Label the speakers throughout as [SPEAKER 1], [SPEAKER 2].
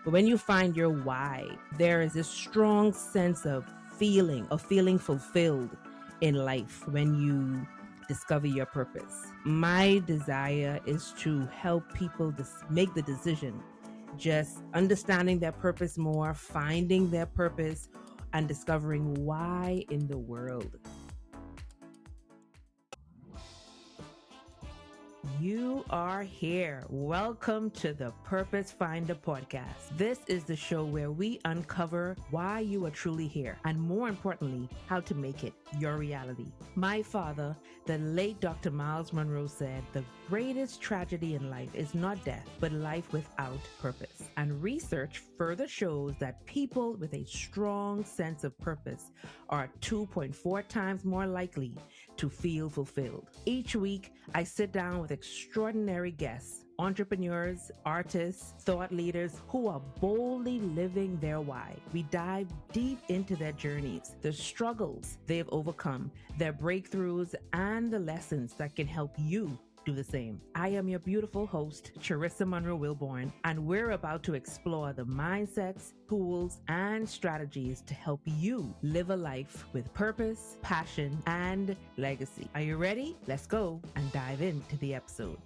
[SPEAKER 1] But when you find your why, there is this strong sense of feeling fulfilled in life when you discover your purpose. My desire is to help people make the decision, just understanding their purpose more, finding their purpose, and discovering why in the world. You are here. Welcome to the Purpose Finder podcast. This is the show where we uncover why you are truly here and, more importantly, how to make it your reality. My father, the late Dr. Myles Munroe, said the greatest tragedy in life is not death, but life without purpose. And research further shows that people with a strong sense of purpose are 2.4 times more likely to feel fulfilled. Each week, I sit down with extraordinary guests, entrepreneurs, artists, thought leaders who are boldly living their why. We dive deep into their journeys, the struggles they've overcome, their breakthroughs, and the lessons that can help you do the same. I am your beautiful host, Charisa Munroe-Wilborn, and we're about to explore the mindsets, tools, and strategies to help you live a life with purpose, passion, and legacy. Are you ready? Let's go and dive into the episode.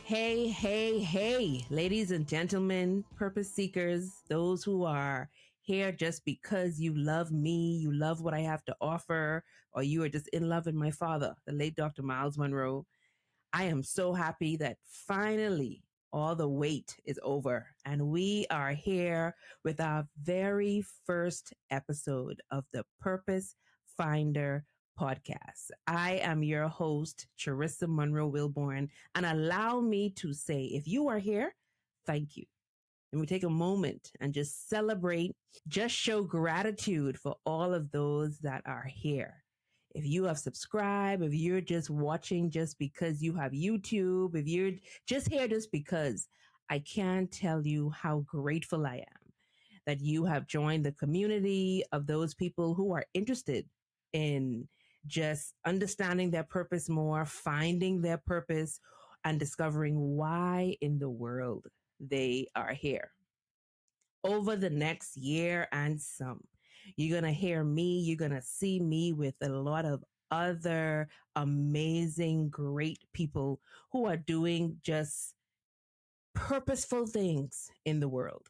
[SPEAKER 1] Hey, ladies and gentlemen, purpose seekers, those who are here just because you love me, you love what I have to offer, or you are just in love with my father, the late Dr. Myles Munroe. I am so happy that finally all the wait is over and we are here with our very first episode of the Purpose Finder podcast. I am your host, Charisa Munroe-Wilborn, and allow me to say, if you are here, thank you. And we take a moment and just celebrate, just show gratitude for all of those that are here. If you have subscribed, if you're just watching just because you have YouTube, if you're just here just because, I can't tell you how grateful I am that you have joined the community of those people who are interested in just understanding their purpose more, finding their purpose, and discovering why in the world they are here. Over the next year and some, you're going to hear me, you're going to see me with a lot of other amazing, great people who are doing just purposeful things in the world.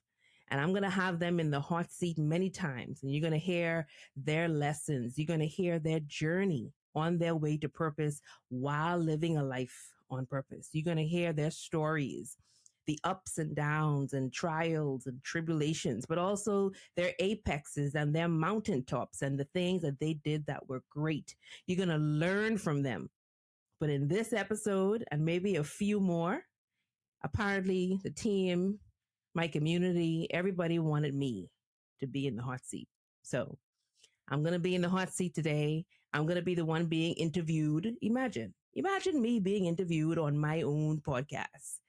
[SPEAKER 1] And I'm going to have them in the hot seat many times. And you're going to hear their lessons. You're going to hear their journey on their way to purpose while living a life on purpose. You're going to hear their stories, the ups and downs and trials and tribulations, but also their apexes and their mountaintops and the things that they did that were great. You're going to learn from them. But in this episode, and maybe a few more, apparently the team, my community, everybody wanted me to be in the hot seat. So I'm going to be in the hot seat today. I'm going to be the one being interviewed. Imagine me being interviewed on my own podcast.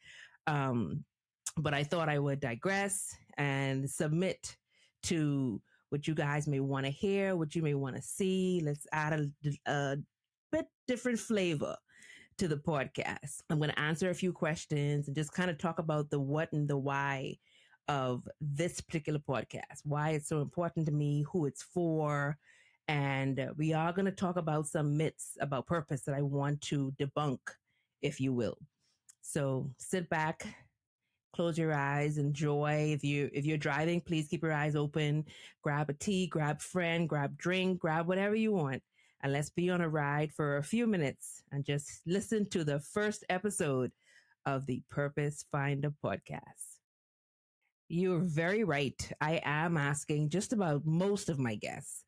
[SPEAKER 1] But I thought I would digress and submit to what you guys may want to hear, what you may want to see. Let's add a bit different flavor to the podcast. I'm going to answer a few questions and just kind of talk about the what and the why of this particular podcast, why it's so important to me, who it's for. And we are going to talk about some myths about purpose that I want to debunk, if you will. So sit back, close your eyes, enjoy. If you're driving, please keep your eyes open. Grab a tea, grab friend, grab drink, grab whatever you want. And let's be on a ride for a few minutes and just listen to the first episode of the Purpose Finder podcast. You're very right. I am asking just about most of my guests,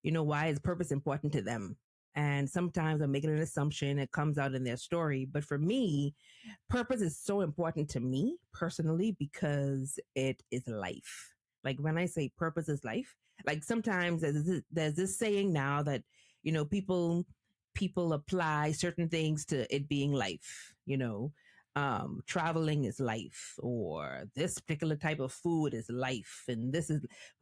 [SPEAKER 1] why is purpose important to them? And sometimes I'm making an assumption, it comes out in their story. But for me, purpose is so important to me personally because it is life. Like when I say purpose is life, like sometimes there's this saying now that, people apply certain things to it being life, traveling is life, or this particular type of food is life. And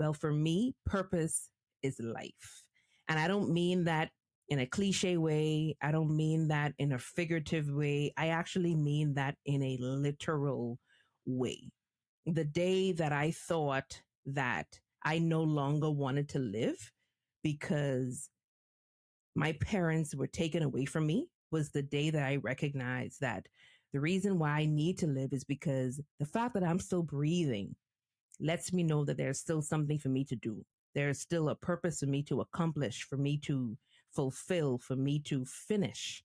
[SPEAKER 1] well, for me, purpose is life. And I don't mean that in a cliche way. I don't mean that in a figurative way. I actually mean that in a literal way. the day that I thought that I no longer wanted to live because my parents were taken away from me was the day that I recognized that the reason why I need to live is because the fact that I'm still breathing lets me know that there's still something for me to do. There's still a purpose for me to accomplish, for me to fulfill, for me to finish.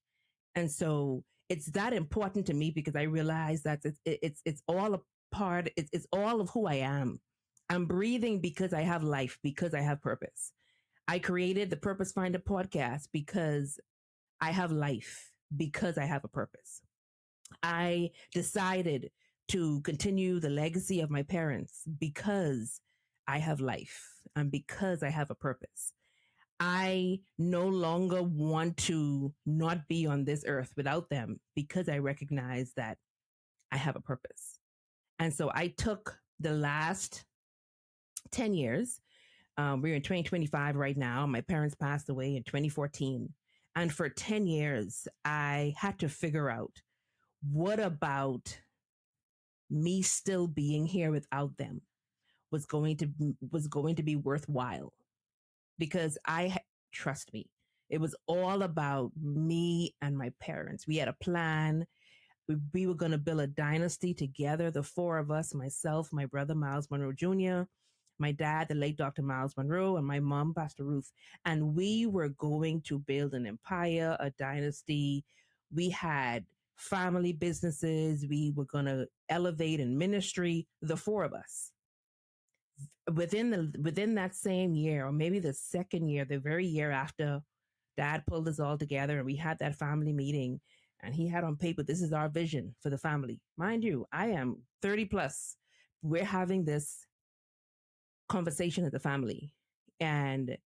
[SPEAKER 1] And so it's that important to me because I realize that it's all a part, it's all of who I am. I'm breathing because I have life, because I have purpose. I created the Purpose Finder podcast because I have life, because I have a purpose. I decided to continue the legacy of my parents because I have life and because I have a purpose. I no longer want to not be on this earth without them because I recognize that I have a purpose. And so I took the last 10 years. We're in 2025 right now. My parents passed away in 2014. And for 10 years, I had to figure out what about me still being here without them was going to be worthwhile because trust me, it was all about me and my parents. We had a plan. We were going to build a dynasty together, the four of us, myself, my brother Myles Munroe Jr., my dad, the late Dr. Myles Munroe, and my mom, Pastor Ruth. And we were going to build an empire, a dynasty. We had family businesses. We were going to elevate in ministry, the four of us. Within that same year, or maybe the second year, the very year after Dad pulled us all together and we had that family meeting, and he had on paper, this is our vision for the family. Mind you, I am 30 plus. We're having this conversation as a family. And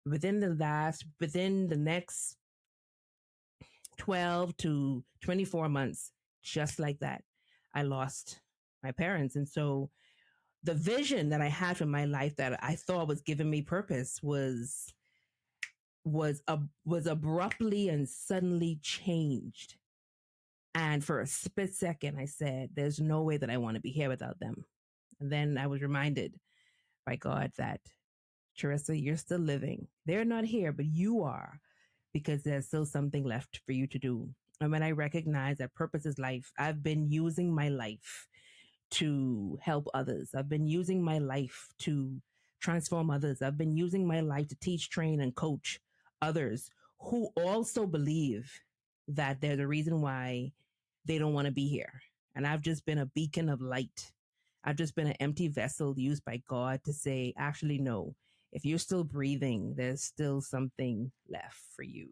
[SPEAKER 1] within the next 12 to 24 months, just like that, I lost my parents. And so the vision that I had for my life that I thought was giving me purpose was abruptly and suddenly changed. And for a split second, I said, there's no way that I want to be here without them. And then I was reminded by God that, Charissa, you're still living. They're not here, but you are, because there's still something left for you to do. And when I recognize that purpose is life, I've been using my life to help others. I've been using my life to transform others. I've been using my life to teach, train, and coach others who also believe that there's a reason why they don't want to be here. And I've just been a beacon of light. I've just been an empty vessel used by God to say, actually, no, if you're still breathing, there's still something left for you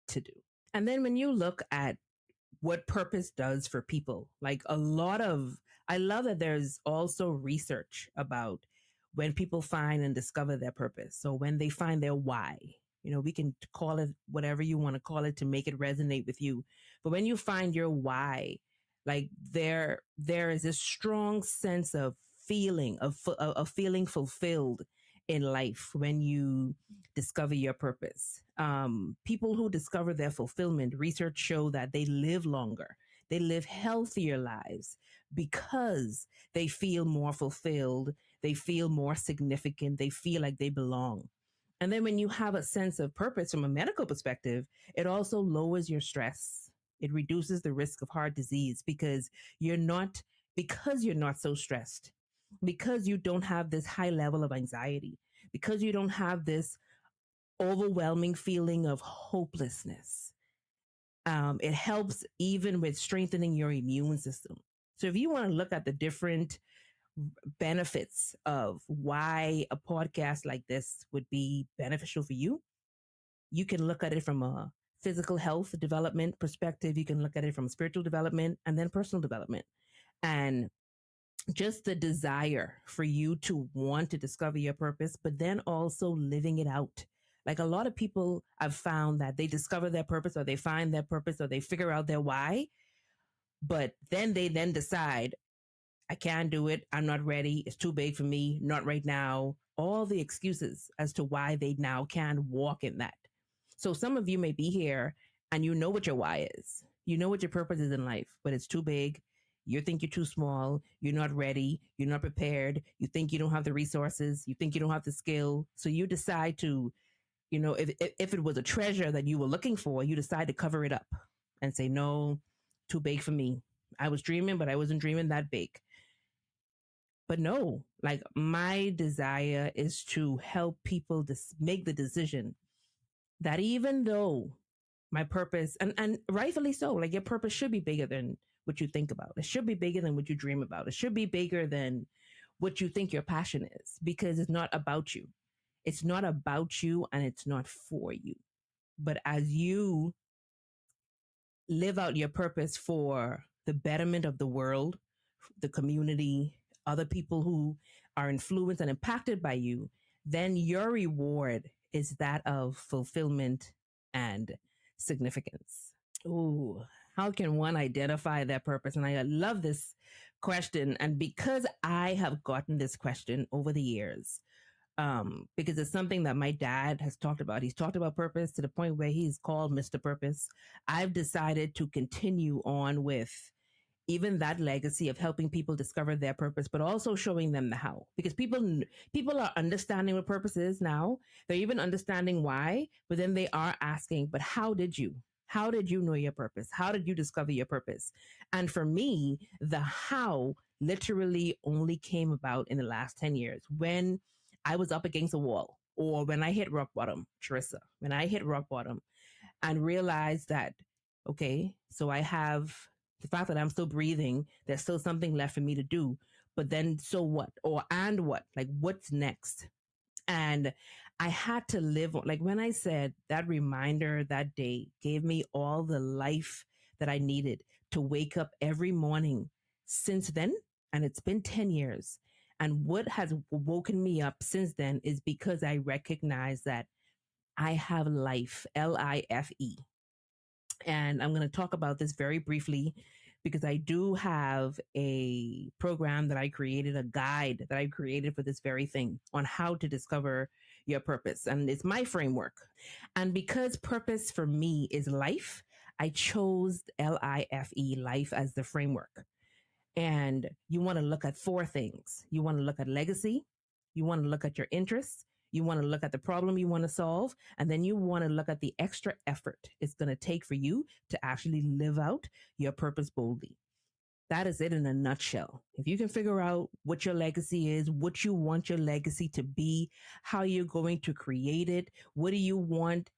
[SPEAKER 1] to do. And then when you look at what purpose does for people, like I love that there's also research about when people find and discover their purpose. So when they find their why, we can call it whatever you want to call it to make it resonate with you. But when you find your why, like there is this strong sense of feeling fulfilled in life when you discover your purpose. People who discover their fulfillment, research show that they live longer, they live healthier lives because they feel more fulfilled, they feel more significant, they feel like they belong. And then when you have a sense of purpose from a medical perspective, it also lowers your stress. It reduces the risk of heart disease because you're not so stressed, because you don't have this high level of anxiety, because you don't have this overwhelming feeling of hopelessness. It helps even with strengthening your immune system. So if you want to look at the different benefits of why a podcast like this would be beneficial for you, you can look at it from a physical health development perspective. You can look at it from spiritual development and then personal development. And just the desire for you to want to discover your purpose, but then also living it out. Like a lot of people I've found that they discover their purpose or they find their purpose or they figure out their why, but then they decide, I can't do it. I'm not ready. It's too big for me. Not right now. All the excuses as to why they now can't walk in that. So some of you may be here and you know what your why is. You know what your purpose is in life, but it's too big. You think you're too small, you're not ready, you're not prepared, you think you don't have the resources, you think you don't have the skill. So you decide to, if it was a treasure that you were looking for, you decide to cover it up and say, no, too big for me. I was dreaming, but I wasn't dreaming that big. But no, like my desire is to help people make the decision that even though my purpose, and rightfully so, like your purpose should be bigger than what you think about. It should be bigger than what you dream about. It should be bigger than what you think your passion is, because it's not about you. It's not about you and it's not for you. But as you live out your purpose for the betterment of the world, the community, other people who are influenced and impacted by you, then your reward is that of fulfillment and significance. Ooh, how can one identify their purpose? And I love this question. And because I have gotten this question over the years, because it's something that my dad has talked about. He's talked about purpose to the point where he's called Mr. Purpose. I've decided to continue on with even that legacy of helping people discover their purpose, but also showing them the how. Because people are understanding what purpose is now. They're even understanding why, but then they are asking, but how did you? How did you know your purpose? How did you discover your purpose? And for me, the how literally only came about in the last 10 years when I was up against a wall, or when I hit rock bottom, Charissa, when I hit rock bottom and realized that, okay, so I have the fact that I'm still breathing, there's still something left for me to do. But then, so what? And what? Like, what's next? And I had to live, like when I said that reminder that day gave me all the life that I needed to wake up every morning since then. And it's been 10 years. And what has woken me up since then is because I recognize that I have life, L.I.F.E. And I'm going to talk about this very briefly because I do have a program that I created, a guide that I created for this very thing on how to discover your purpose. And it's my framework. And because purpose for me is life, I chose L.I.F.E, life, as the framework. And you want to look at four things. You want to look at legacy. You want to look at your interests. You want to look at the problem you want to solve. And then you want to look at the extra effort it's going to take for you to actually live out your purpose boldly. That is it in a nutshell. If you can figure out what your legacy is, what you want your legacy to be, how you're going to create it, what do you want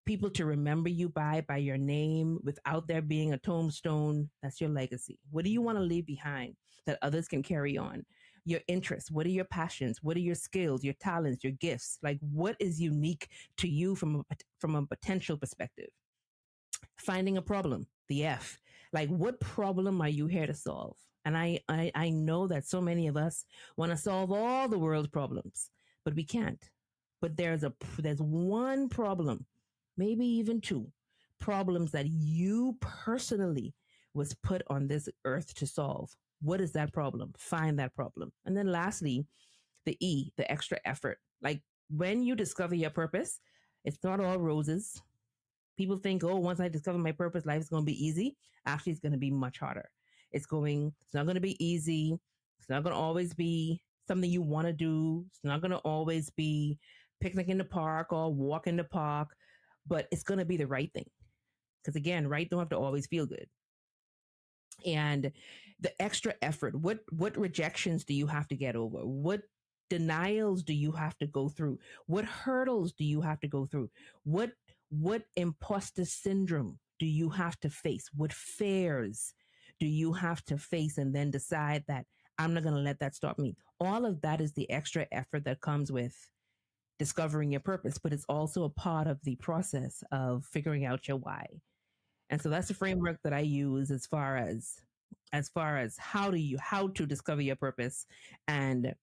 [SPEAKER 1] people to remember you by your name without there being a tombstone, that's your legacy. What do you want to leave behind that others can carry on? Your interests, what are your passions, what are your skills, your talents, your gifts? Like, what is unique to you from a potential perspective? Finding a problem, the F. Like, what problem are you here to solve? And I know that so many of us want to solve all the world's problems, but we can't. But there's one problem, maybe even two problems that you personally was put on this earth to solve. What is that problem? Find that problem. And then lastly, the E, the extra effort. Like, when you discover your purpose, it's not all roses. People think, oh, once I discover my purpose, life is going to be easy. Actually, it's going to be much harder. It's not going to be easy. It's not going to always be something you want to do. It's not going to always be picnic in the park or walk in the park, but it's going to be the right thing. Because again, right don't have to always feel good. And the extra effort, what rejections do you have to get over? What denials do you have to go through? What hurdles do you have to go through? What imposter syndrome do you have to face? What fears do you have to face and then decide that I'm not going to let that stop me? All of that is the extra effort that comes with discovering your purpose, but it's also a part of the process of figuring out your why. And so that's the framework that I use as far as how to discover your purpose, and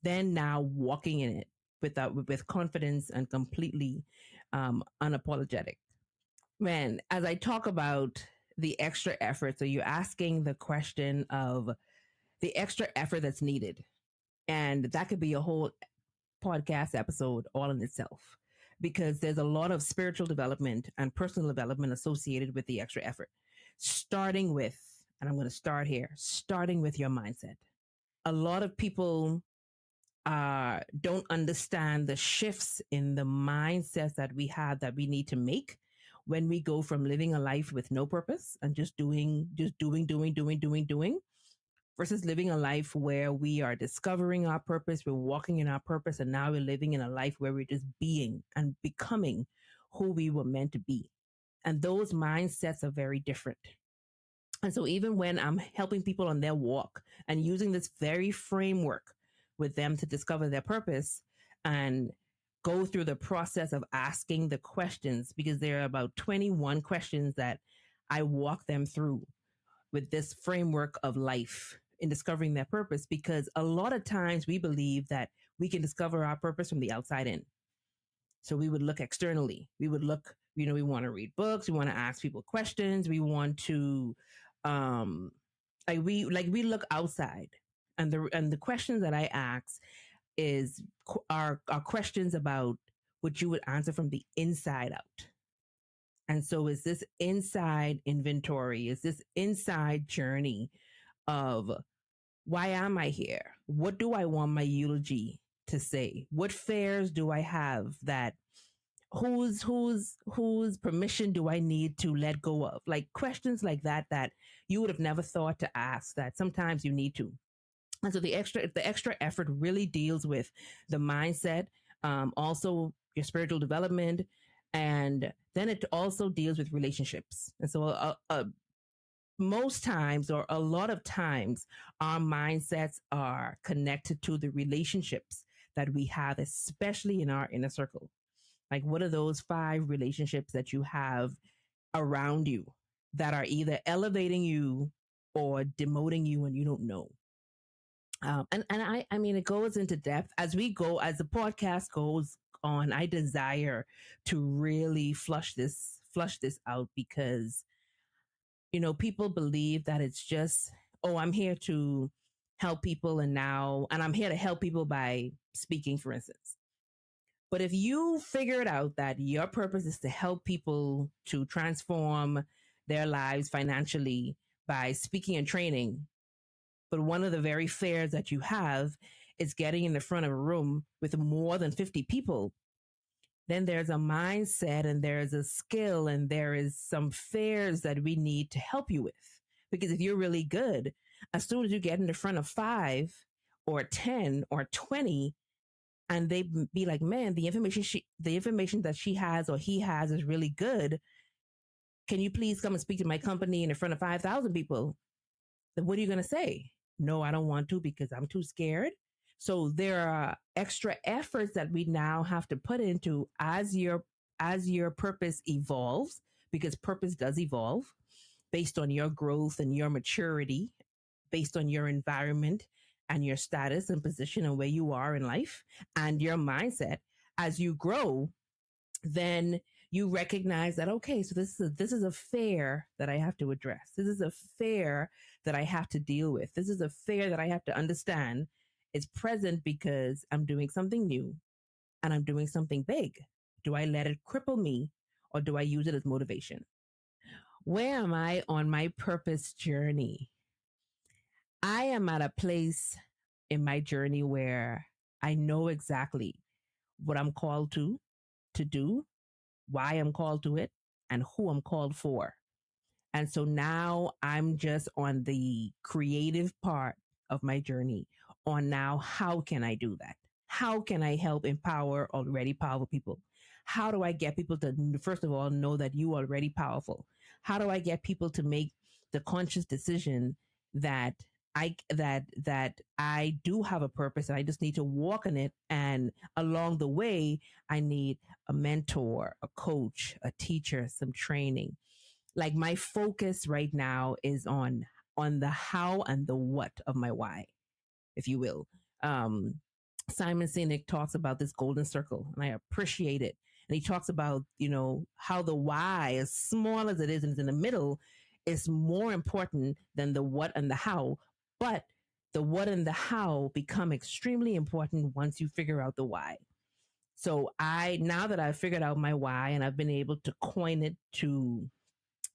[SPEAKER 1] then now walking in it with confidence and completely unapologetic. Man, as I talk about the extra effort, so you're asking the question of the extra effort that's needed. And that could be a whole podcast episode all in itself, because there's a lot of spiritual development and personal development associated with the extra effort, starting with And I'm going to start here, starting with your mindset. A lot of people don't understand the shifts in the mindsets that we have that we need to make when we go from living a life with no purpose and just doing, versus living a life where we are discovering our purpose, we're walking in our purpose, and now we're living in a life where we're just being and becoming who we were meant to be. And those mindsets are very different. And so even when I'm helping people on their walk and using this very framework with them to discover their purpose and go through the process of asking the questions, because there are about 21 questions that I walk them through with this framework of life in discovering their purpose, because a lot of times we believe that we can discover our purpose from the outside in. So we would look externally. We would look, we want to read books, we want to ask people questions, we want to um we look outside. And the questions that I ask is are questions about what you would answer from the inside out. And so is this inside inventory, is this inside journey of why am I here? What do I want my eulogy to say? What fears do I have that whose permission do I need to let go of? Like questions like that you would have never thought to ask, that sometimes you need to. And so the extra effort really deals with the mindset, also your spiritual development, and then it also deals with relationships. And so most times, or a lot of times, our mindsets are connected to the relationships that we have, especially in our inner circle. Like, what are those 5 relationships that you have around you that are either elevating you or demoting you and you don't know? And I mean, it goes into depth as we go, as the podcast goes on. I desire to really flush this out, because people believe that it's just, oh, I'm here to help people, and I'm here to help people by speaking, for instance. But if you figure it out that your purpose is to help people to transform their lives financially by speaking and training, but one of the very fears that you have is getting in the front of a room with more than 50 people, then there's a mindset and there's a skill and there is some fears that we need to help you with. Because if you're really good, as soon as you get in the front of 5 or 10 or 20, and they be like, man, the information that she has or he has is really good. Can you please come and speak to my company in front of 5,000 people? Then what are you going to say? No, I don't want to because I'm too scared. So there are extra efforts that we now have to put into as your purpose evolves, because purpose does evolve based on your growth and your maturity, based on your environment and your status and position and where you are in life and your mindset. As you grow, then you recognize that, okay, so this is a fear that I have to address. This is a fear that I have to deal with. This is a fear that I have to understand is present because I'm doing something new and I'm doing something big. Do I let it cripple me, or do I use it as motivation? Where am I on my purpose journey? I am at a place in my journey where I know exactly what I'm called to do, why I'm called to it, and who I'm called for. And so now I'm just on the creative part of my journey on now, how can I do that? How can I help empower already powerful people? How do I get people to, first of all, know that you are already powerful? How do I get people to make the conscious decision that I do have a purpose and I just need to walk in it, and along the way I need a mentor, a coach, a teacher, some training. Like, my focus right now is on the how and the what of my why, if you will. um Simon Sinek talks about this golden circle, and I appreciate it. And he talks about, how the why, as small as it is and it's in the middle, is more important than the what and the how. But the what and the how become extremely important once you figure out the why. So now that I've figured out my why and I've been able to coin it to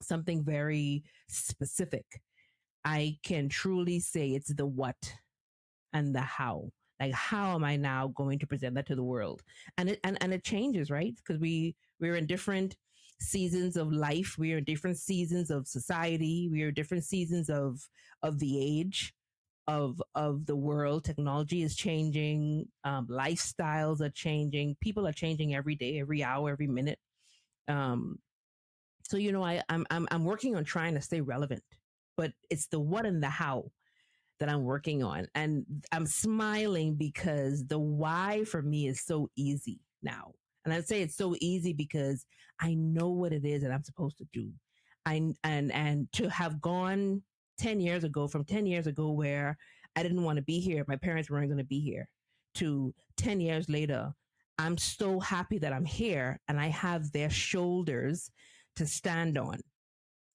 [SPEAKER 1] something very specific, I can truly say it's the what and the how. Like, how am I now going to present that to the world? And it changes, right? Because we're in different seasons of life. We are in different seasons of society. We are different seasons of the age of the world. Technology is changing. Lifestyles are changing. People are changing every day, every hour, every minute. Um, so I'm working on trying to stay relevant, but it's the what and the how that I'm working on. And I'm smiling because the why for me is so easy now. And I'd say it's so easy because I know what it is that I'm supposed to do. And to have gone 10 years ago, from 10 years ago where I didn't want to be here, my parents weren't going to be here, to 10 years later, I'm so happy that I'm here and I have their shoulders to stand on.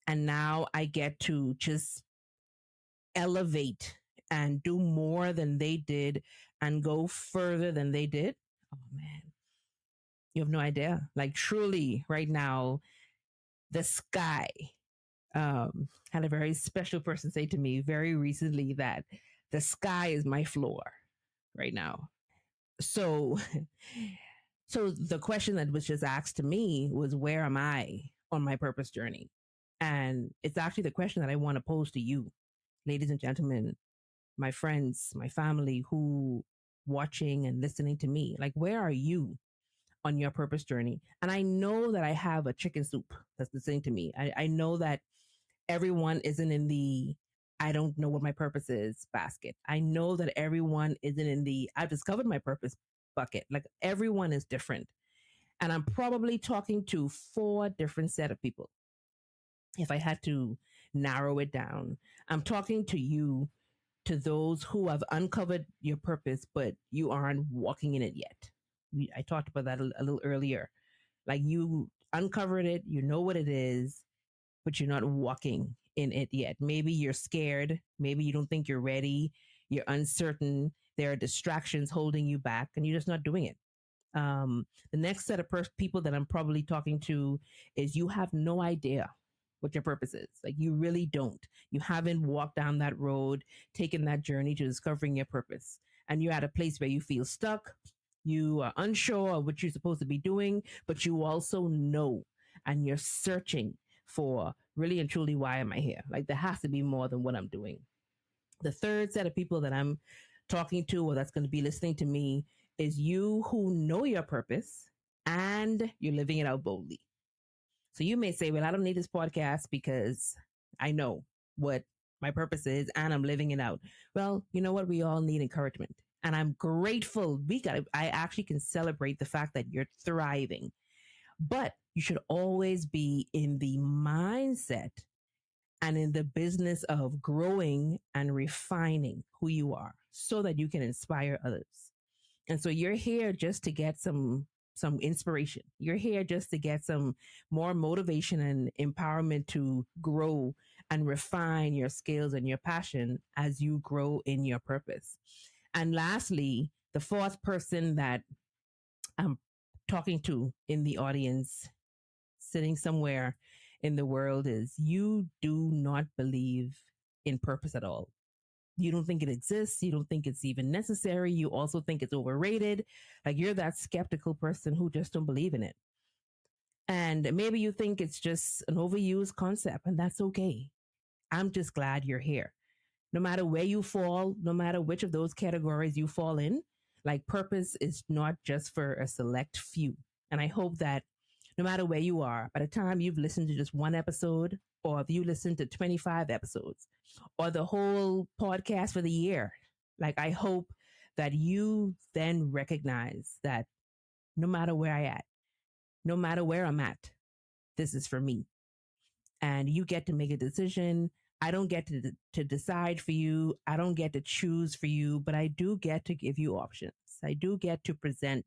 [SPEAKER 1] And now I get to just elevate and do more than they did and go further than they did. Oh man, you have no idea. Like, truly, right now, the sky. Had a very special person say to me very recently that the sky is my floor right now. So, so the question that was just asked to me was, where am I on my purpose journey? And it's actually the question that I want to pose to you, ladies and gentlemen, my friends, my family who watching and listening to me. Like, where are you on your purpose journey? And I know that I have a chicken soup that's listening to me. I know that everyone isn't in the I don't know what my purpose is basket. I know that everyone isn't in the I've discovered my purpose bucket. Like, everyone is different. And I'm probably talking to four different set of people. If I had to narrow it down, I'm talking to you, to those who have uncovered your purpose, but you aren't walking in it yet. I talked about that a little earlier. Like, you uncovered it, you know what it is, but you're not walking in it yet. Maybe you're scared. Maybe you don't think you're ready. You're uncertain. There are distractions holding you back, and you're just not doing it. The next set of people that I'm probably talking to is, you have no idea what your purpose is. Like, you really don't. You haven't walked down that road, taken that journey to discovering your purpose. And you're at a place where you feel stuck. You are unsure of what you're supposed to be doing, but you also know, and you're searching for, really and truly, why am I here? Like, there has to be more than what I'm doing. The third set of people that I'm talking to, or that's going to be listening to me, is you who know your purpose and you're living it out boldly. So you may say, well, I don't need this podcast because I know what my purpose is and I'm living it out. Well, you know what? We all need encouragement. And I'm grateful. I actually can celebrate the fact that you're thriving. But you should always be in the mindset and in the business of growing and refining who you are so that you can inspire others. And so you're here just to get some inspiration. You're here just to get some more motivation and empowerment to grow and refine your skills and your passion as you grow in your purpose. And lastly, the fourth person that I'm talking to in the audience, sitting somewhere in the world, is, you do not believe in purpose at all. You don't think it exists. You don't think it's even necessary. You also think it's overrated. Like, you're that skeptical person who just don't believe in it. And maybe you think it's just an overused concept, and that's okay. I'm just glad you're here. No matter where you fall, no matter which of those categories you fall in, like, purpose is not just for a select few. And I hope that no matter where you are, by the time you've listened to just one episode, or if you listen to 25 episodes, or the whole podcast for the year, like, I hope that you then recognize that no matter where I at, no matter where I'm at, this is for me. And you get to make a decision. I don't get to decide for you. I don't get to choose for you, but I do get to give you options. I do get to present.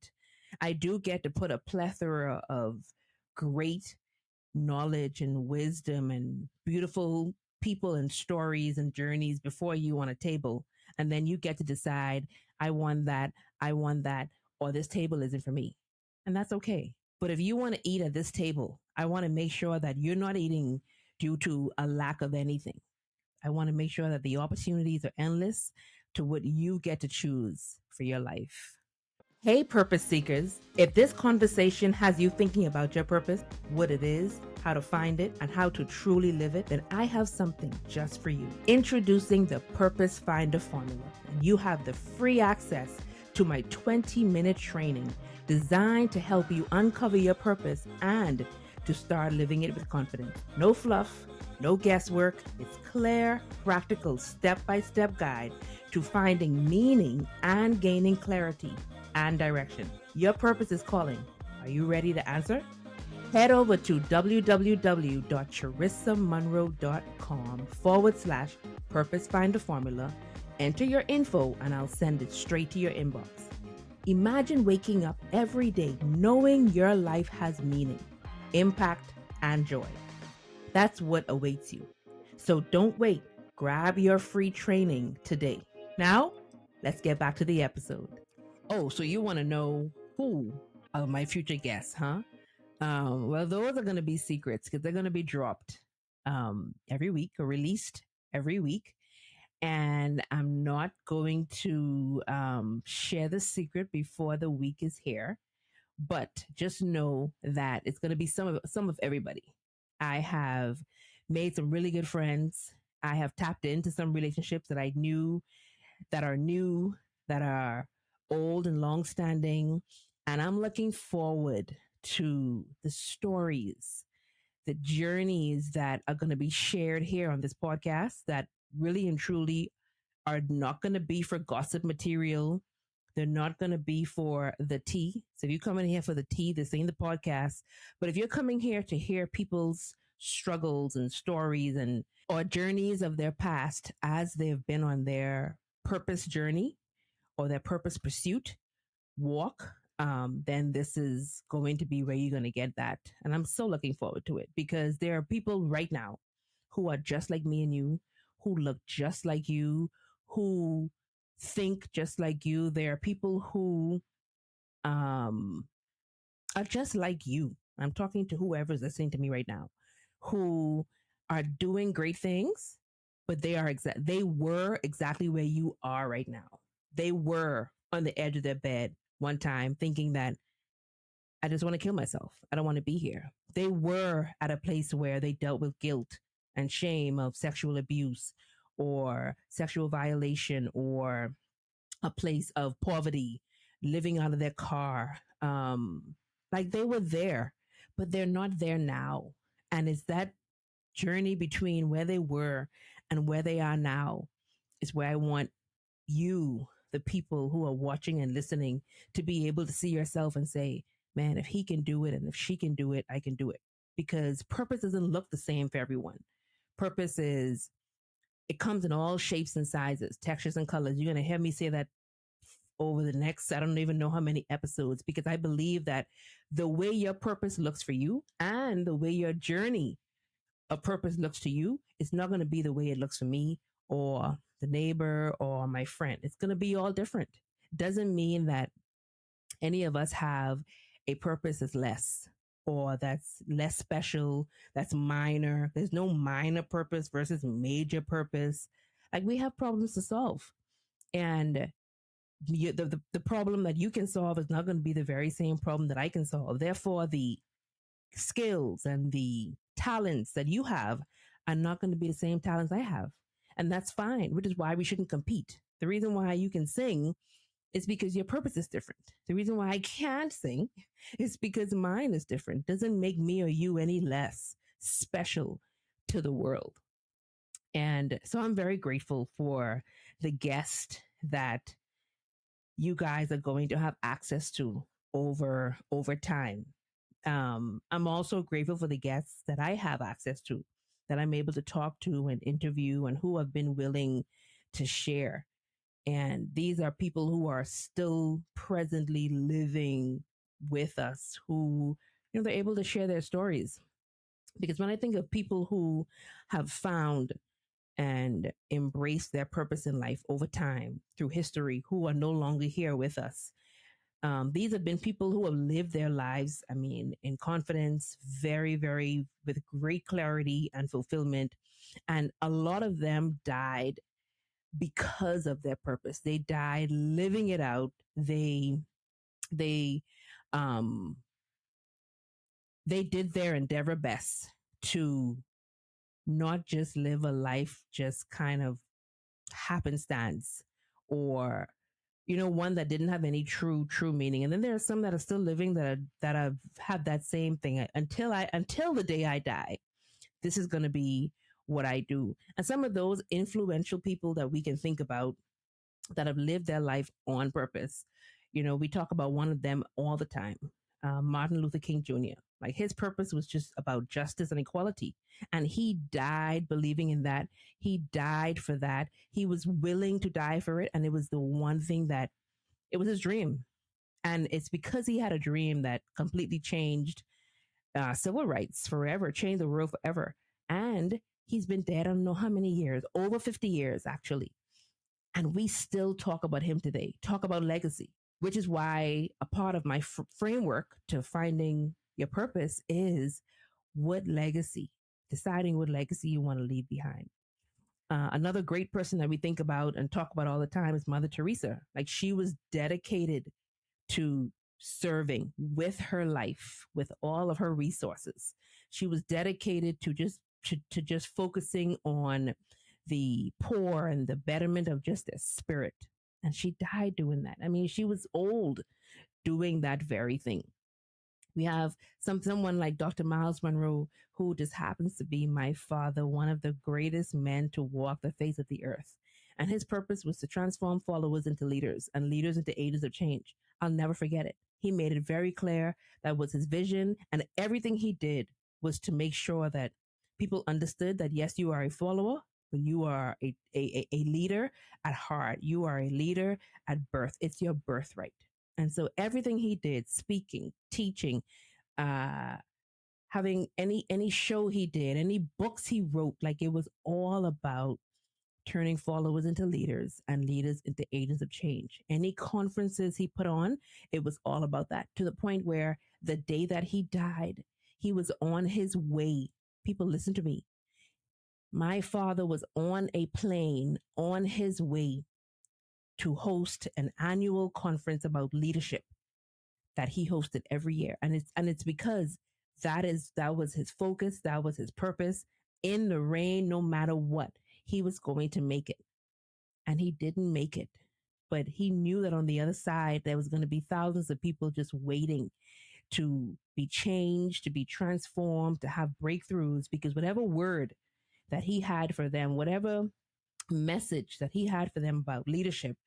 [SPEAKER 1] I do get to put a plethora of great knowledge and wisdom and beautiful people and stories and journeys before you on a table. And then you get to decide, I want that, or this table isn't for me. And that's okay. But if you want to eat at this table, I want to make sure that you're not eating due to a lack of anything. I want to make sure that the opportunities are endless to what you get to choose for your life. Hey, purpose seekers. If this conversation has you thinking about your purpose, what it is, how to find it, and how to truly live it, then I have something just for you. Introducing the Purpose Finder Formula. And you have the free access to my 20-minute training designed to help you uncover your purpose and to start living it with confidence. No fluff, no guesswork. It's clear, practical, step-by-step guide to finding meaning and gaining clarity and direction. Your purpose is calling. Are you ready to answer? Head over to www.CharisaMunroe.com/purpose finder formula. Enter your info and I'll send it straight to your inbox. Imagine waking up every day knowing your life has meaning, impact, and joy. That's what awaits you. So don't wait. Grab your free training today. Now, let's get back to the episode. Oh, so you want to know who are my future guests, huh? Well, those are going to be secrets because they're going to be dropped every week or released every week. And I'm not going to share the secret before the week is here. But just know that it's going to be some of everybody. I have made some really good friends. I have tapped into some relationships that I knew that are new, that are old and long standing. And I'm looking forward to the stories, the journeys that are going to be shared here on this podcast that really and truly are not going to be for gossip material. They're not going to be for the tea. So if you come in here for the tea, this ain't the podcast. But if you're coming here to hear people's struggles and stories and or journeys of their past as they've been on their purpose journey or their purpose pursuit walk, then this is going to be where you're going to get that. And I'm so looking forward to it because there are people right now who are just like me and you, who look just like you, who think just like you. There are people who are just like you. I'm talking to whoever's listening to me right now, who are doing great things, but they were exactly where you are right now. They were on the edge of their bed one time thinking that I just want to kill myself. I don't want to be here. They were at a place where they dealt with guilt and shame of sexual abuse or sexual violation or a place of poverty, living out of their car. Like they were there, but they're not there now. And it's that journey between where they were and where they are now is where I want you, the people who are watching and listening, to be able to see yourself and say, man, if he can do it and if she can do it, I can do it. Because purpose doesn't look the same for everyone. Purpose is, it comes in all shapes and sizes, textures and colors. You're going to hear me say that over the next, I don't even know how many episodes, because I believe that the way your purpose looks for you and the way your journey of purpose looks to you is not going to be the way it looks for me or the neighbor or my friend. It's going to be all different. Doesn't mean that any of us have a purpose that's less or that's less special, that's minor. There's no minor purpose versus major purpose. Like we have problems to solve. And the problem that you can solve is not going to be the very same problem that I can solve. Therefore, the skills and the talents that you have are not going to be the same talents I have. And that's fine, which is why we shouldn't compete. The reason why you can sing is because your purpose is different. The reason why I can't sing is because mine is different. Doesn't make me or you any less special to the world. And so I'm very grateful for the guest that you guys are going to have access to over time. I'm also grateful for the guests that I have access to, that I'm able to talk to and interview, and who have been willing to share. And these are people who are still presently living with us, who, they're able to share their stories. Because when I think of people who have found and embraced their purpose in life over time through history, who are no longer here with us, These have been people who have lived their lives, I mean, in confidence, very, very, with great clarity and fulfillment. And a lot of them died because of their purpose. They died living it out. They, um, they did their endeavor best to not just live a life just kind of happenstance, or one that didn't have any true meaning. And then there are some that are still living that have had that same thing until the day I die. This is going to be what I do. And some of those influential people that we can think about that have lived their life on purpose, we talk about one of them all the time, Martin Luther King Jr. Like, his purpose was just about justice and equality. And he died believing in that. He died for that. He was willing to die for it. And it was the one thing that it was his dream. And it's because he had a dream that completely changed civil rights forever, changed the world forever. And he's been dead, I don't know how many years, over 50 years, actually. And we still talk about him today, talk about legacy, which is why a part of my framework to finding your purpose is what legacy, deciding what legacy you want to leave behind. Another great person that we think about and talk about all the time is Mother Teresa. Like, she was dedicated to serving with her life, with all of her resources. She was dedicated to just focusing on the poor and the betterment of just their spirit. And she died doing that. I mean, she was old doing that very thing. We have someone like Dr. Myles Munroe, who just happens to be my father, one of the greatest men to walk the face of the earth. And his purpose was to transform followers into leaders and leaders into agents of change. I'll never forget it. He made it very clear that was his vision, and everything he did was to make sure that people understood that, yes, you are a follower, but you are a leader at heart. You are a leader at birth. It's your birthright. And so everything he did, speaking, teaching, uh, having any show he did, any books he wrote, like, it was all about turning followers into leaders and leaders into agents of change. Any conferences he put on, it was all about that, to the point where the day that he died, he was on his way. People, listen to me. My father was on a plane on his way to host an annual conference about leadership that he hosted every year. And it's because that was his focus, that was his purpose. In the rain, no matter what, he was going to make it. And he didn't make it. But he knew that on the other side, there was going to be thousands of people just waiting to be changed, to be transformed, to have breakthroughs, because whatever word that he had for them, whatever message that he had for them about leadership,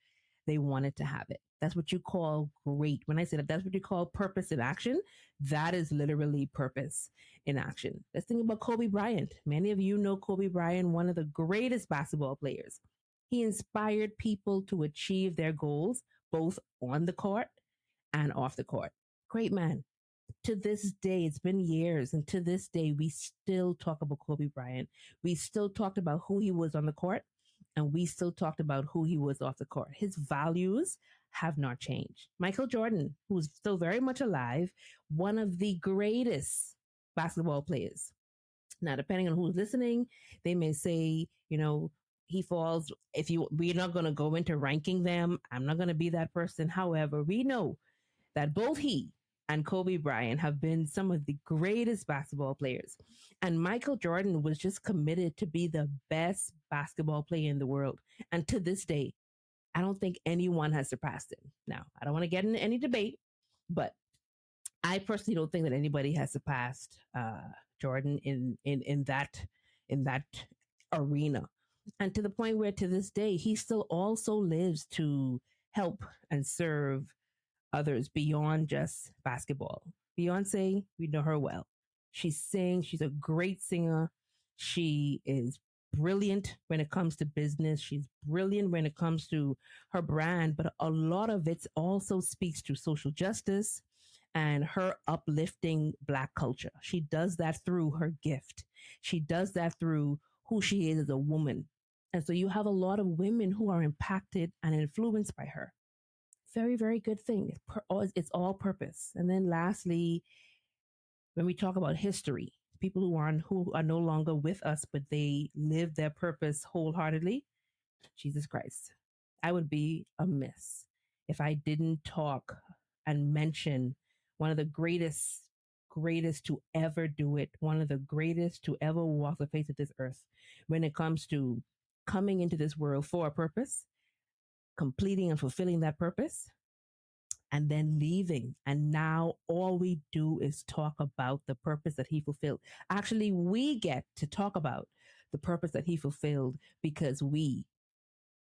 [SPEAKER 1] they wanted to have it. That's what you call great. When I say that, that's what you call purpose in action. That is literally purpose in action. Let's think about Kobe Bryant. Many of you know Kobe Bryant, one of the greatest basketball players. He inspired people to achieve their goals, both on the court and off the court. Great man. To this day, it's been years, and to this day, we still talk about Kobe Bryant. We still talked about who he was on the court, and we still talked about who he was off the court. His values have not changed. Michael Jordan, who's still very much alive, one of the greatest basketball players. Now, depending on who's listening, they may say, he falls. We're not going to go into ranking them. I'm not going to be that person. However, we know that both he and Kobe Bryant have been some of the greatest basketball players. And Michael Jordan was just committed to be the best basketball player in the world. And to this day, I don't think anyone has surpassed him. Now, I don't want to get into any debate, but I personally don't think that anybody has surpassed Jordan in that arena. And to the point where, to this day, he still also lives to help and serve others beyond just basketball. Beyonce, we know her well. She sings, she's a great singer. She is brilliant when it comes to business. She's brilliant when it comes to her brand, but a lot of it also speaks to social justice and her uplifting Black culture. She does that through her gift. She does that through who she is as a woman. And so you have a lot of women who are impacted and influenced by her. very, very good thing. It's all purpose. And then lastly, when we talk about history, people who are no longer with us, but they live their purpose wholeheartedly, Jesus Christ. I would be amiss if I didn't talk and mention one of the greatest to ever do it, one of the greatest to ever walk the face of this earth when it comes to coming into this world for a purpose, completing and fulfilling that purpose, and then leaving. And now all we do is talk about the purpose that he fulfilled. Actually, we get to talk about the purpose that he fulfilled because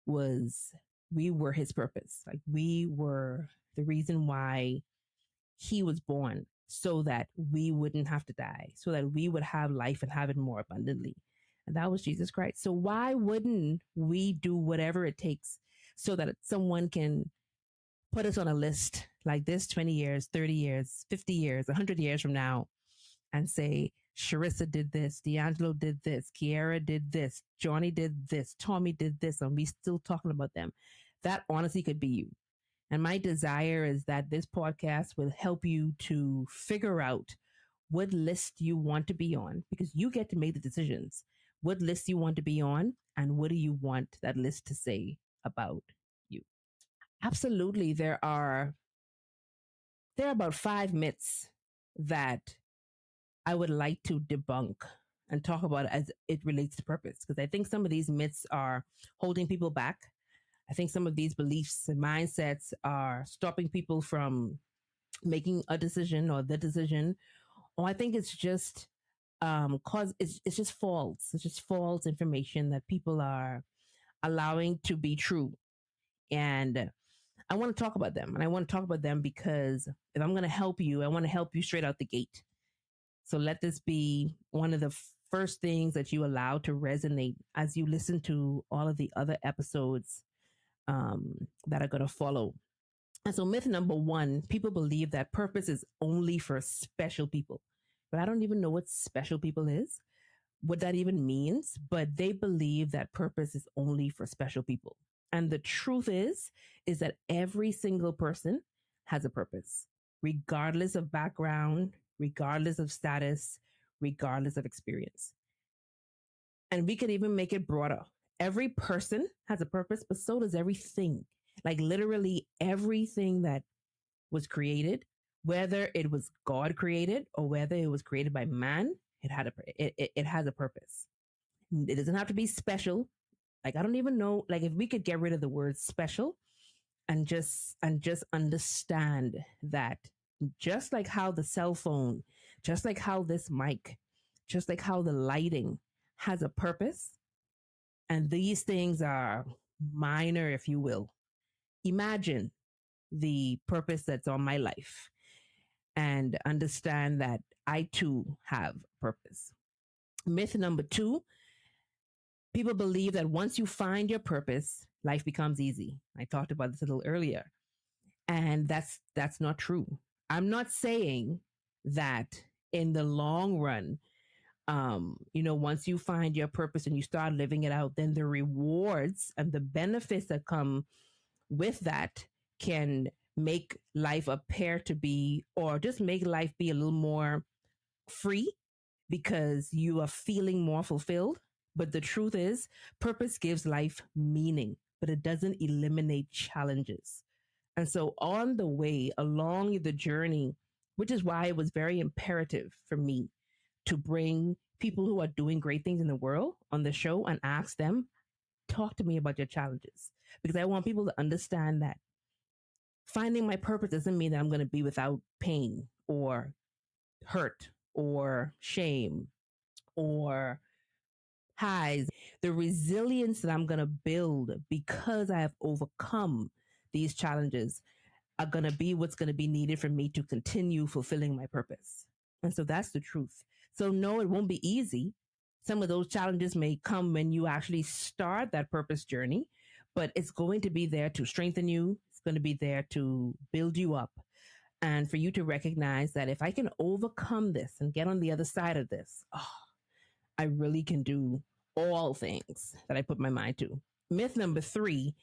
[SPEAKER 1] was we were his purpose. Like we were the reason why he was born, so that we wouldn't have to die, so that we would have life and have it more abundantly. And that was Jesus Christ. So why wouldn't we do whatever it takes so that someone can put us on a list like this 20 years, 30 years, 50 years, 100 years from now and say, Charissa did this, D'Angelo did this, Kiara did this, Johnny did this, Tommy did this, and we still talking about them. That honestly could be you. And my desire is that this podcast will help you to figure out what list you want to be on, because you get to make the decisions. What list you want to be on, and what do you want that list to say about you? Absolutely, there are about 5 myths that I would like to debunk and talk about as it relates to purpose, because I think some of these myths are holding people back. I think some of these beliefs and mindsets are stopping people from making a decision or the decision. Or I think it's just cause it's just false. It's just false information that people are allowing to be true. And I want to talk about them. And I want to talk about them because if I'm going to help you, I want to help you straight out the gate. So let this be one of the first things that you allow to resonate as you listen to all of the other episodes that are going to follow. And so, myth number 1, people believe that purpose is only for special people. But I don't even know what special people is, what that even means. But they believe that purpose is only for special people. And the truth is that every single person has a purpose, regardless of background, regardless of status, regardless of experience. And we could even make it broader. Every person has a purpose, but so does everything. Like literally everything that was created, whether it was God created or whether it was created by man, it has a purpose. It doesn't have to be special. Like I don't even know. Like if we could get rid of the word special and just understand that, just like how the cell phone, just like how this mic, just like how the lighting has a purpose, and these things are minor, if you will. Imagine the purpose that's on my life and understand that I too have purpose. Myth number 2, people believe that once you find your purpose, life becomes easy. I talked about this a little earlier. And that's not true. I'm not saying that in the long run, once you find your purpose and you start living it out, then the rewards and the benefits that come with that can make life appear to be, or just make life be a little more free because you are feeling more fulfilled. But the truth is, purpose gives life meaning, but it doesn't eliminate challenges. And so on the way along the journey, which is why it was very imperative for me to bring people who are doing great things in the world on the show and ask them, talk to me about your challenges. Because I want people to understand that finding my purpose doesn't mean that I'm going to be without pain or hurt or shame or highs. The resilience that I'm going to build because I have overcome these challenges are going to be what's going to be needed for me to continue fulfilling my purpose. And so that's the truth. So no, it won't be easy. Some of those challenges may come when you actually start that purpose journey, but it's going to be there to strengthen you. It's going to be there to build you up and for you to recognize that if I can overcome this and get on the other side of this, I really can do all things that I put my mind to. Myth number 3,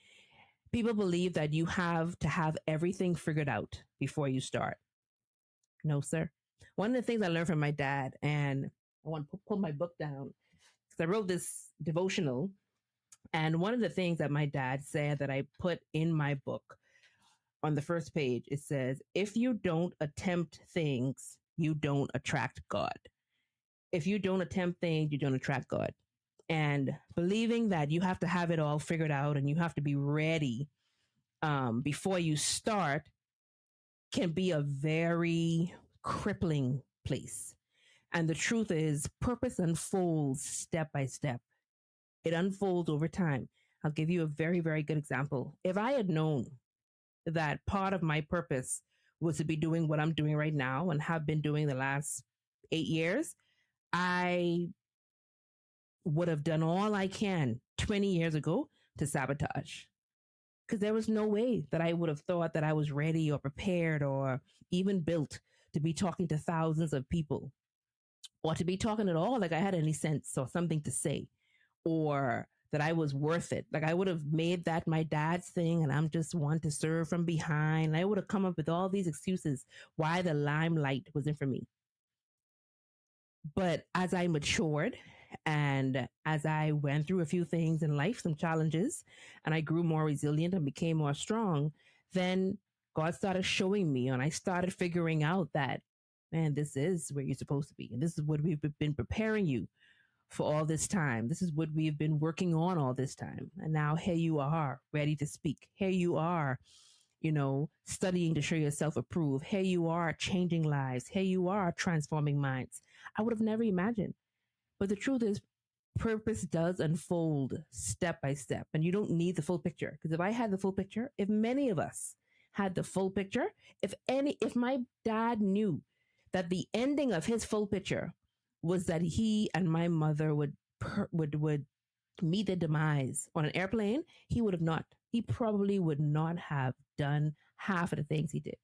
[SPEAKER 1] People believe that you have to have everything figured out before you start. No, sir. One of the things I learned from my dad, and I want to pull my book down because I wrote this devotional. And one of the things that my dad said that I put in my book on the first page, it says, if you don't attempt things, you don't attract God. If you don't attempt things, you don't attract God. And believing that you have to have it all figured out and you have to be ready before you start can be a very crippling place. And the truth is, purpose unfolds step by step. It unfolds over time. I'll give you a very, very good example. If I had known that part of my purpose was to be doing what I'm doing right now and have been doing the last 8 years, I would have done all I can 20 years ago to sabotage. Because there was no way that I would have thought that I was ready or prepared or even built to be talking to thousands of people or to be talking at all like I had any sense or something to say or that I was worth it. Like I would have made that my dad's thing and I'm just one to serve from behind. I would have come up with all these excuses why the limelight wasn't for me. But as I matured and as I went through a few things in life, some challenges, and I grew more resilient and became more strong, then God started showing me and I started figuring out that, man, this is where you're supposed to be. And this is what we've been preparing you for all this time. This is what we've been working on all this time. And now here you are, ready to speak. Here you are, studying to show yourself approved. Here you are, changing lives. Here you are, transforming minds. I would have never imagined. But the truth is, purpose does unfold step by step, and you don't need the full picture. Because if I had the full picture, if many of us had the full picture, if my dad knew that the ending of his full picture was that he and my mother would meet their demise on an airplane, he would have not. He probably would not have done half of the things he did.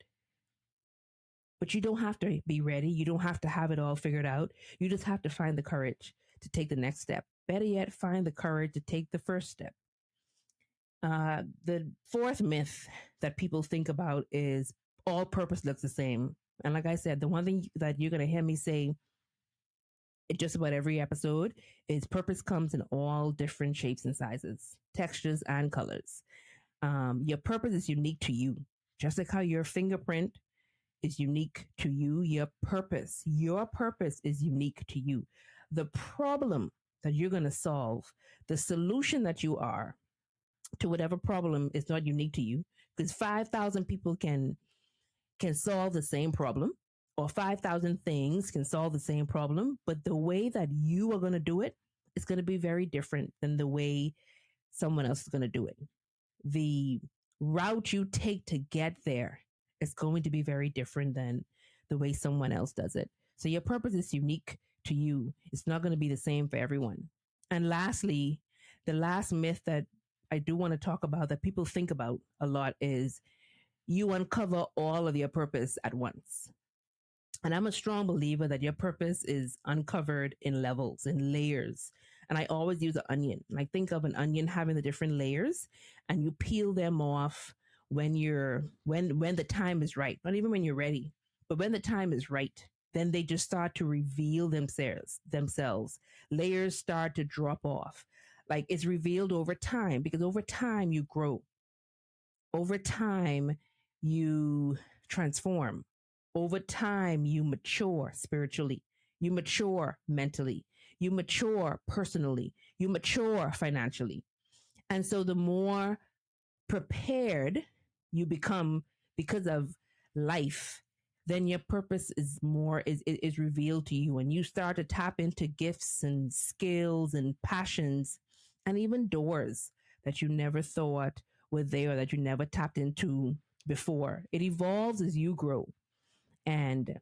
[SPEAKER 1] But you don't have to be ready. You don't have to have it all figured out. You just have to find the courage to take the next step. Better yet, find the courage to take the first step. The fourth myth that people think about is all purpose looks the same. And like I said, the one thing that you're going to hear me say in just about every episode is purpose comes in all different shapes and sizes, textures and colors. Your purpose is unique to you, just like how your fingerprint is unique to you. Your purpose is unique to you. The problem that you're going to solve, the solution that you are to whatever problem is not unique to you, because 5,000 people can solve the same problem, or 5,000 things can solve the same problem, but the way that you are going to do it is going to be very different than the way someone else is going to do it. The route you take to get there is going to be very different than the way someone else does it. So your purpose is unique to you. It's not going to be the same for everyone. And lastly, the last myth that I do want to talk about that people think about a lot is you uncover all of your purpose at once. And I'm a strong believer that your purpose is uncovered in levels, in layers. And I always use an onion. Like think of an onion having the different layers and you peel them off when the time is right. Not even when you're ready, but when the time is right, then they just start to reveal themselves. Layers start to drop off. Like it's revealed over time because over time you grow. Over time you transform. Over time, you mature spiritually, you mature mentally, you mature personally, you mature financially. And so the more prepared you become because of life, then your purpose is revealed to you and you start to tap into gifts and skills and passions and even doors that you never thought were there, that you never tapped into before. It evolves as you grow. And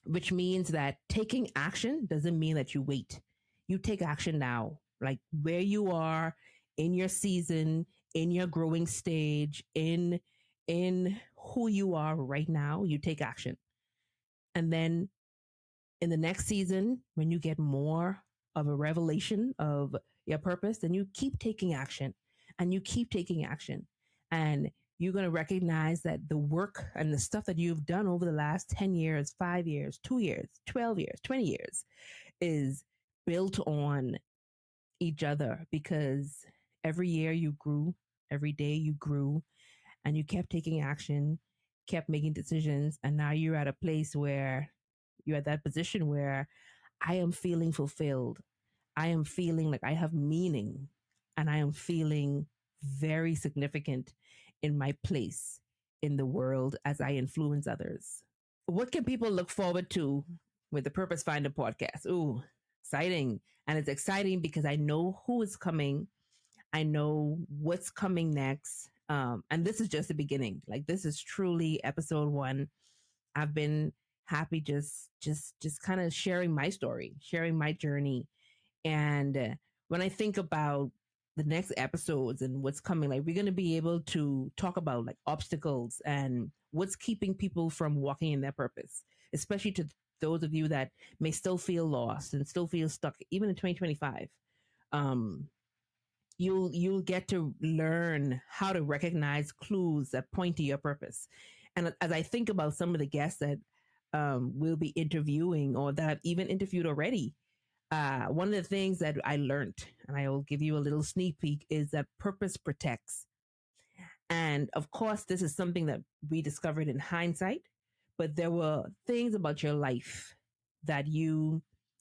[SPEAKER 1] which means that taking action doesn't mean that you wait. You take action now, like where you are in your season, in your growing stage, in who you are right now, you take action. And then in the next season, when you get more of a revelation of your purpose, then you keep taking action and you keep taking action. And you're going to recognize that the work and the stuff that you've done over the last 10 years, 5 years, 2 years, 12 years, 20 years is built on each other, because every year you grew, every day you grew, and you kept taking action, kept making decisions. And now you're at a place where you're at that position where I am feeling fulfilled. I am feeling like I have meaning, and I am feeling very significant in my place in the world as I influence others. What can people look forward to with the Purpose Finder podcast? Ooh, exciting. And it's exciting because I know who is coming. I know what's coming next. And this is just the beginning. Like, this is truly episode 1. I've been happy just kind of sharing my story, sharing my journey. And when I think about the next episodes and what's coming, like, we're going to be able to talk about like obstacles and what's keeping people from walking in their purpose, especially to those of you that may still feel lost and still feel stuck, even in 2025. Um, you'll get to learn how to recognize clues that point to your purpose. And as I think about some of the guests that we'll be interviewing, or that I've even interviewed already, one of the things that I learned, and I will give you a little sneak peek, is that purpose protects. And of course, this is something that we discovered in hindsight, but there were things about your life that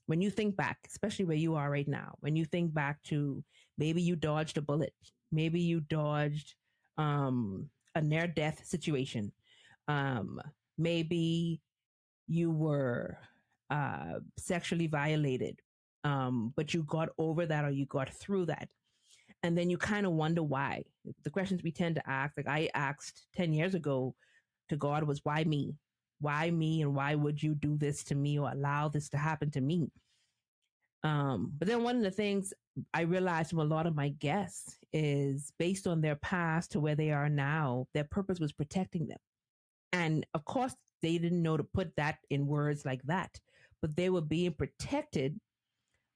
[SPEAKER 1] when you think back, especially where you are right now, when you think back to maybe you dodged a bullet, maybe you dodged a near death situation, um, maybe you were sexually violated, but you got over that or you got through that. And then you kind of wonder why. The questions we tend to ask, like I asked 10 years ago to God, was why me? Why me? And why would you do this to me or allow this to happen to me? But then one of the things I realized from a lot of my guests is based on their past to where they are now, their purpose was protecting them. And of course, they didn't know to put that in words like that, but they were being protected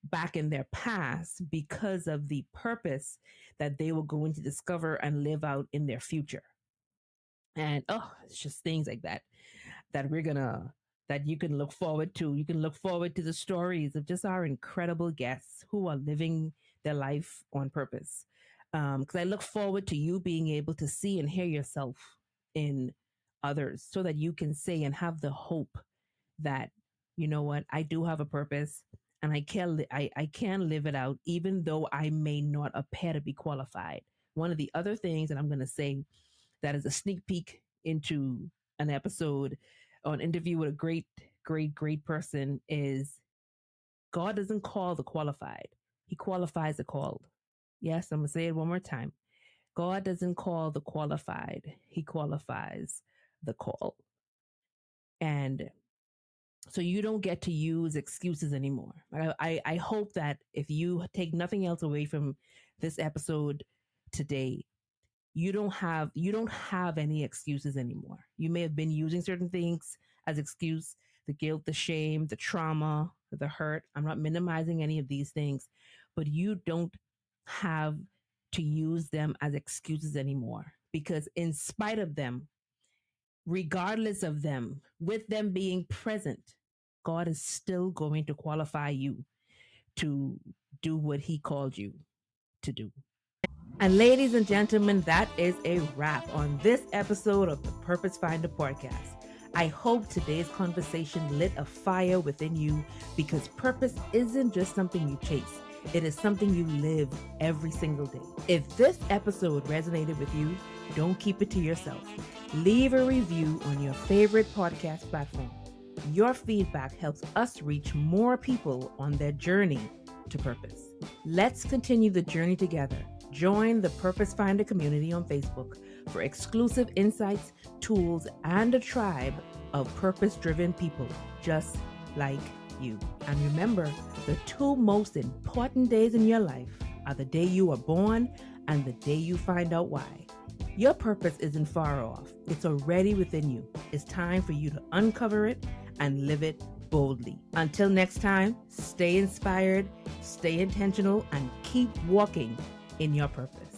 [SPEAKER 1] back in their past because of the purpose that they were going to discover and live out in their future. And it's just things like that that you can look forward to. You can look forward to the stories of just our incredible guests who are living their life on purpose. Because I look forward to you being able to see and hear yourself in others, so that you can say and have the hope that, you know what, I do have a purpose, and I can live it out, even though I may not appear to be qualified. One of the other things that I'm going to say that is a sneak peek into an episode or an interview with a great person is, God doesn't call the qualified. He qualifies the called. Yes, I'm going to say it one more time. God doesn't call the qualified. He qualifies the called. And so you don't get to use excuses anymore. I hope that if you take nothing else away from this episode today, you don't have any excuses anymore. You may have been using certain things as excuse, the guilt, the shame, the trauma, the hurt. I'm not minimizing any of these things, but you don't have to use them as excuses anymore, because in spite of them, regardless of them, with them being present, God is still going to qualify you to do what he called you to do. And ladies and gentlemen, that is a wrap on this episode of the Purpose Finder podcast. I hope today's conversation lit a fire within you, because purpose isn't just something you chase. It is something you live every single day. If this episode resonated with you, don't keep it to yourself. Leave a review on your favorite podcast platform. Your feedback helps us reach more people on their journey to purpose. Let's continue the journey together. Join the Purpose Finder community on Facebook for exclusive insights, tools, and a tribe of purpose-driven people just like you. And remember, the 2 most important days in your life are the day you are born and the day you find out why. Your purpose isn't far off. It's already within you. It's time for you to uncover it and live it boldly. Until next time, stay inspired, stay intentional, and keep walking in your purpose.